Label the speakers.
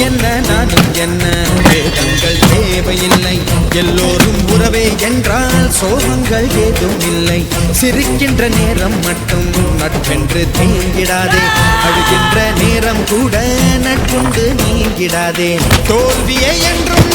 Speaker 1: என்ன நானும் என்ன, வேதங்கள் தேவையில்லை, எல்லோரும் உறவே என்றால் சோகங்கள் ஏதும் இல்லை. சிரிக்கின்ற நேரம் மட்டும் நட்பென்று தீங்கிடாதே, அழுகின்ற நேரம் கூட நட்புண்டு நீங்கிடாதே. தோல்வியை என்றும்